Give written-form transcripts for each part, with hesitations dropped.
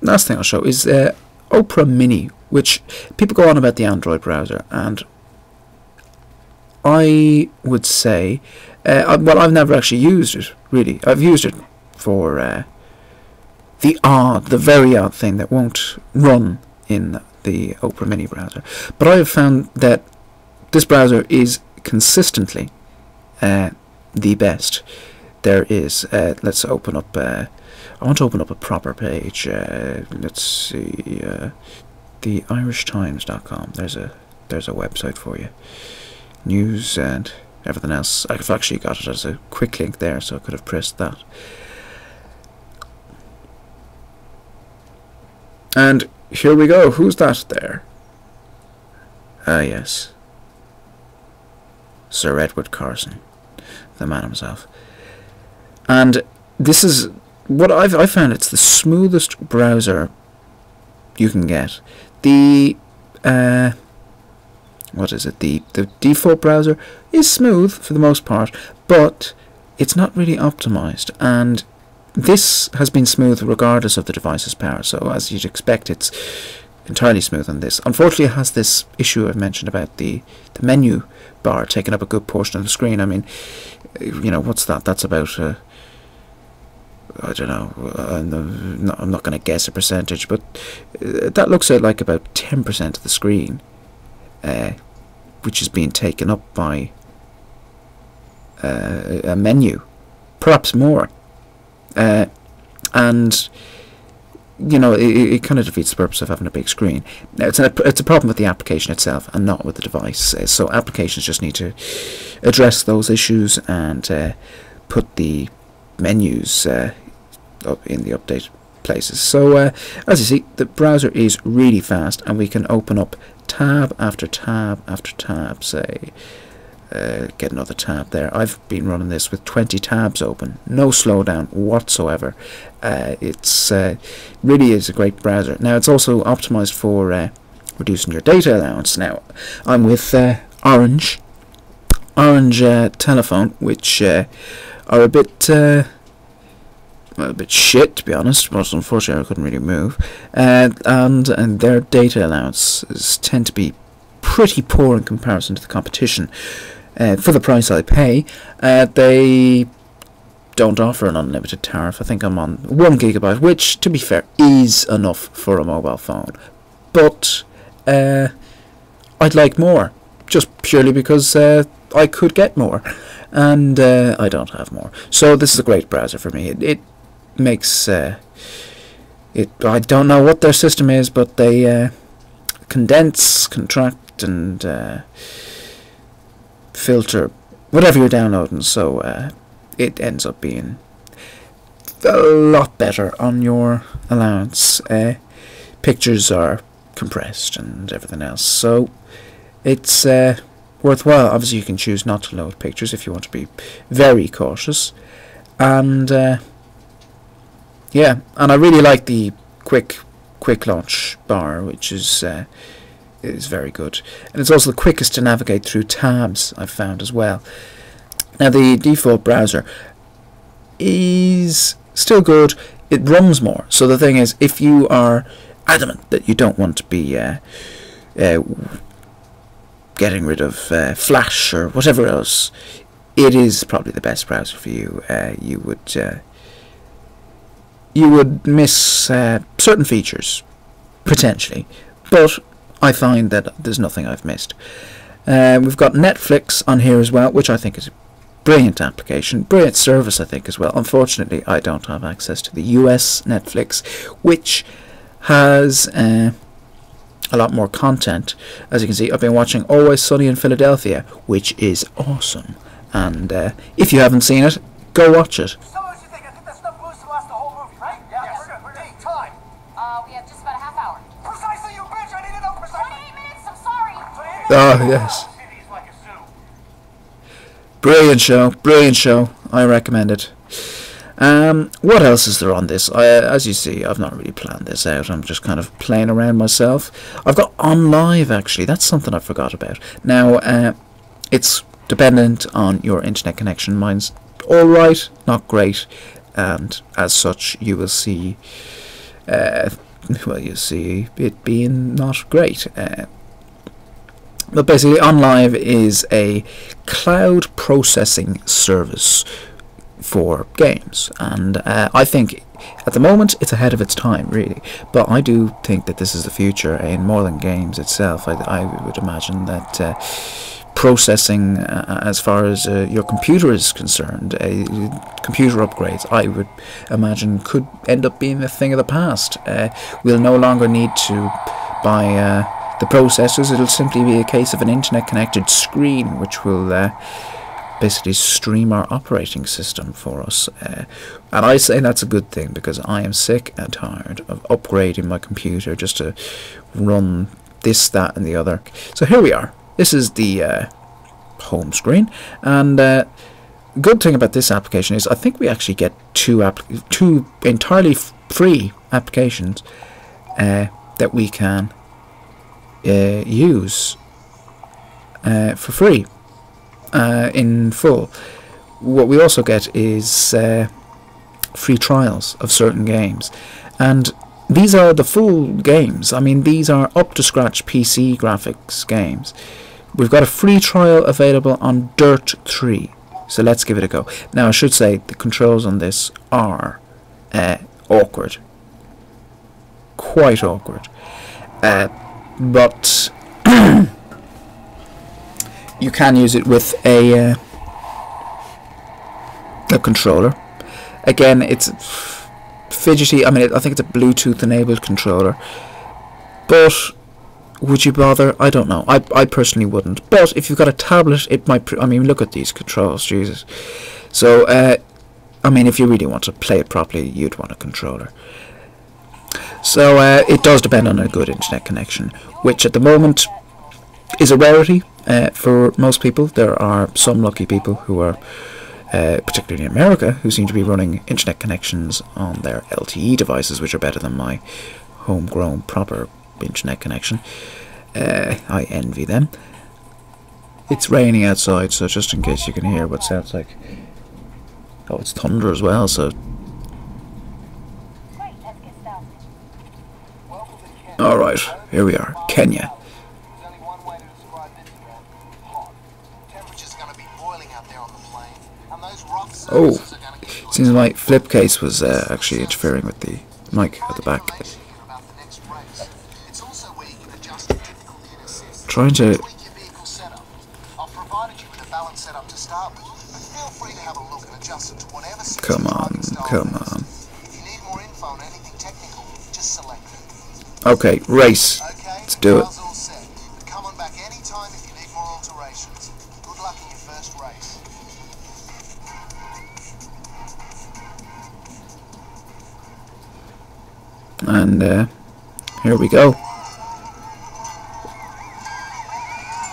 last thing I'll show is Opera Mini, which people go on about the Android browser, and I would say, well, I've never actually used it, really. I've used it for the very odd thing that won't run in the Opera Mini browser. But I have found that this browser is consistently the best there is. Let's open up, I want to open up a proper page. Let's see, the irishtimes.com. There's a website for you. News and everything else. I've actually got it as a quick link there, so I could have pressed that. And here we go. Who's that there? Ah, yes. Sir Edward Carson, the man himself. And this is what I found. It's the smoothest browser you can get. The what is it? The default browser is smooth for the most part, but it's not really optimized. And this has been smooth regardless of the device's power. So as you'd expect, it's entirely smooth on this. Unfortunately, it has this issue I've mentioned about the menu bar taking up a good portion of the screen. I mean, you know, what's that? That's about I don't know. I'm not going to guess a percentage, but that looks like about 10% of the screen, which is being taken up by a menu, perhaps more. And you know, it kind of defeats the purpose of having a big screen. Now, it's a problem with the application itself and not with the device. So applications just need to address those issues and put the menus up in the update places. So as you see, the browser is really fast, and we can open up tab after tab after tab. Say, get another tab there. I've been running this with 20 tabs open, no slowdown whatsoever. It's really is a great browser. Now, it's also optimized for reducing your data allowance. Now, I'm with Orange Telephone, which are a bit shit, to be honest, but unfortunately I couldn't really move, and their data allowances tend to be pretty poor in comparison to the competition. For the price I pay, they don't offer an unlimited tariff. I think I'm on 1 gigabyte, which, to be fair, is enough for a mobile phone. But I'd like more, just purely because I could get more, and I don't have more. So this is a great browser for me. It makes I don't know what their system is, but they condense, contract, and filter whatever you're downloading, so it ends up being a lot better on your allowance. Pictures are compressed and everything else, so it's worthwhile. Obviously you can choose not to load pictures if you want to be very cautious, and yeah, and I really like the quick launch bar, which is very good, and it's also the quickest to navigate through tabs, I've found as well. Now, the default browser is still good. It runs more. So the thing is, if you are adamant that you don't want to be getting rid of Flash or whatever else, it is probably the best browser for you. You would miss certain features potentially, but I find that there's nothing I've missed. We've got Netflix on here as well, which I think is a brilliant application, brilliant service I think as well. Unfortunately, I don't have access to the US Netflix, which has a lot more content. As you can see, I've been watching Always Sunny in Philadelphia, which is awesome. And if you haven't seen it, go watch it. Oh, yes. Brilliant show. I recommend it. What else is there on this? As you see, I've not really planned this out. I'm just kind of playing around myself. I've got On Live, actually. That's something I forgot about. Now, it's dependent on your internet connection. Mine's alright, not great. And as such, you will see well, you see it being not great. But basically, OnLive is a cloud processing service for games, and I think at the moment it's ahead of its time, really. But I do think that this is the future in more than games itself. I would imagine that processing, as far as your computer is concerned, computer upgrades, I would imagine, could end up being a thing of the past. We'll no longer need to buy the processors. It'll simply be a case of an internet-connected screen, which will basically stream our operating system for us. And I say that's a good thing, because I am sick and tired of upgrading my computer just to run this, that, and the other. So here we are. This is the home screen, and the good thing about this application is I think we actually get two entirely free applications that we can use for free in full. What we also get is free trials of certain games, and these are the full games. I mean, these are up to scratch PC graphics games. We've got a free trial available on Dirt 3, so let's give it a go. Now, I should say the controls on this are awkward, quite awkward, but you can use it with a controller. Again, it's fidgety. I mean, I think it's a Bluetooth enabled controller, but would you bother? I don't know. I personally wouldn't. But if you've got a tablet, it might. I mean, look at these controls, Jesus. So, I mean, if you really want to play it properly, you'd want a controller. So it does depend on a good internet connection, which at the moment is a rarity for most people. There are some lucky people who are, particularly in America, who seem to be running internet connections on their LTE devices, which are better than my homegrown proper internet connection. I envy them. It's raining outside, so just in case you can hear what sounds like, oh, it's thunder as well, so alright, here we are, Kenya. Oh, seems my flip case was actually interfering with the mic at the back. Trying to... Come on, come on. Okay, race. Let's do it. And here we go.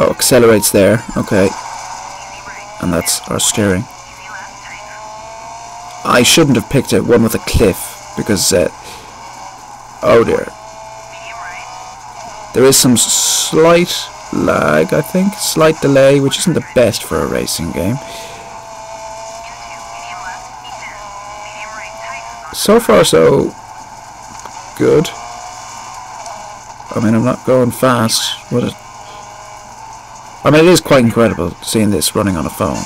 Oh, accelerates there. Okay. And that's our steering. I shouldn't have picked one with a cliff, because oh dear. There is some slight lag, I think, slight delay, which isn't the best for a racing game. So far so good. I mean, I'm not going fast. I mean, it is quite incredible seeing this running on a phone.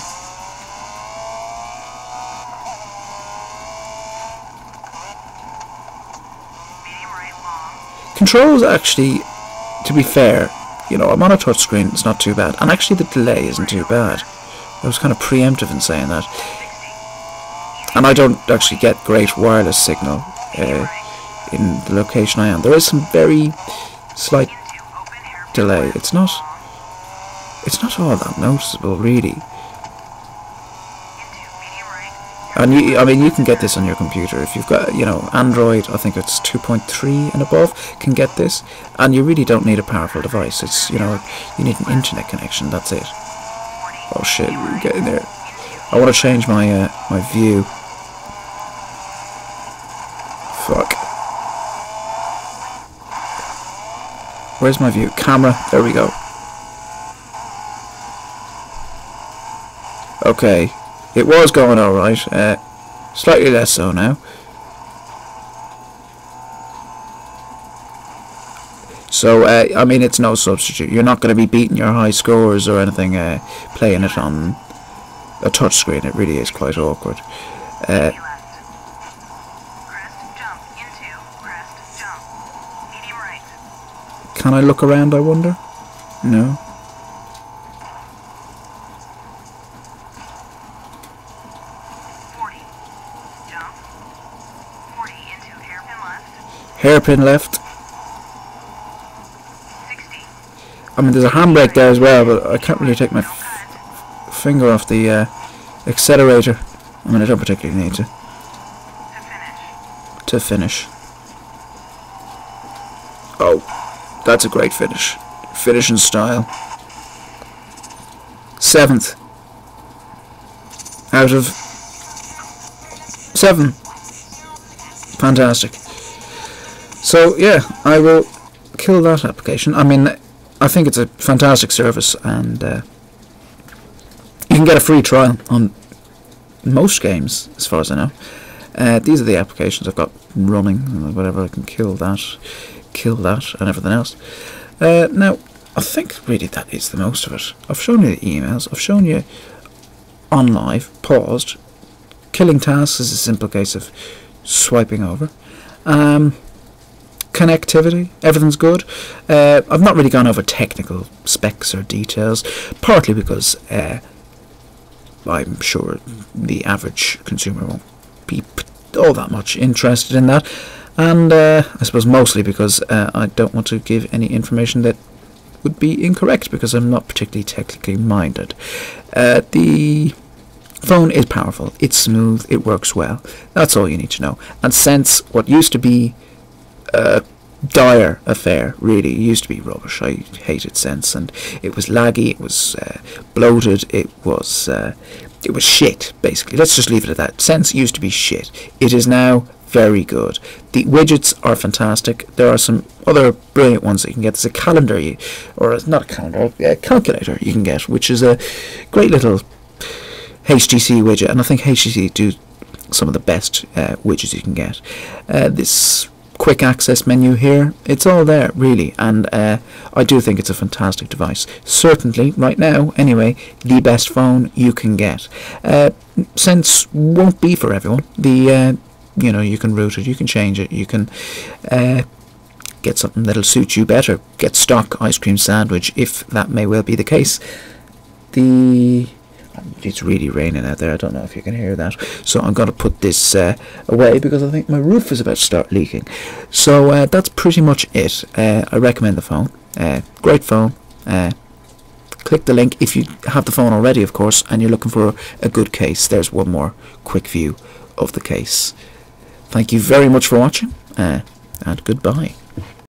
Controls, actually, to be fair, you know, I'm on a touchscreen, it's not too bad. And actually the delay isn't too bad. I was kind of preemptive in saying that. And I don't actually get great wireless signal in the location I am. There is some very slight delay. It's not all that noticeable, really. And I mean, you can get this on your computer if you've got, you know, Android. I think it's 2.3 and above can get this, and you really don't need a powerful device. It's, you know, you need an internet connection. That's it. Oh shit, we're getting there. I want to change my my view. Fuck. Where's my view? Camera. There we go. Okay. It was going alright, slightly less so now. So I mean, it's no substitute. You're not going to be beating your high scores or anything playing it on a touch screen. It really is quite awkward. Can I look around, I wonder? No. Hairpin left. I mean, there's a handbrake there as well, but I can't really take my finger off the accelerator. I mean, I don't particularly need to finish. Oh, that's a great finish. Finish in style. 7th out of 7. Fantastic. So yeah, I will kill that application. I mean, I think it's a fantastic service, and you can get a free trial on most games, as far as I know. These are the applications I've got running, whatever. I can kill that, and everything else. Now, I think really that is the most of it. I've shown you the emails. I've shown you on live, paused. Killing tasks is a simple case of swiping over. Connectivity, everything's good. I've not really gone over technical specs or details, partly because I'm sure the average consumer won't be all that much interested in that, and I suppose mostly because I don't want to give any information that would be incorrect, because I'm not particularly technically minded. The phone is powerful, it's smooth, it works well. That's all you need to know. And since what used to be a dire affair, really, it used to be rubbish. I hated Sense, and it was laggy, it was bloated, it was shit, basically. Let's just leave it at that. Sense used to be shit. It is now very good. The widgets are fantastic. There are some other brilliant ones that you can get. There's a calendar, or not a calendar, a calculator you can get, which is a great little HTC widget, and I think HTC do some of the best widgets you can get. This quick access menu here, it's all there really, and I do think it's a fantastic device. Certainly right now anyway, the best phone you can get. Sense won't be for everyone. The you know, you can route it, you can change it, you can get something that'll suit you better, get stock ice cream sandwich if that may well be the case. It's really raining out there, I don't know if you can hear that, so I'm going to put this away because I think my roof is about to start leaking. So that's pretty much it. I recommend the phone. Great phone. Click the link if you have the phone already, of course, and you're looking for a good case. There's one more quick view of the case. Thank you very much for watching, and goodbye.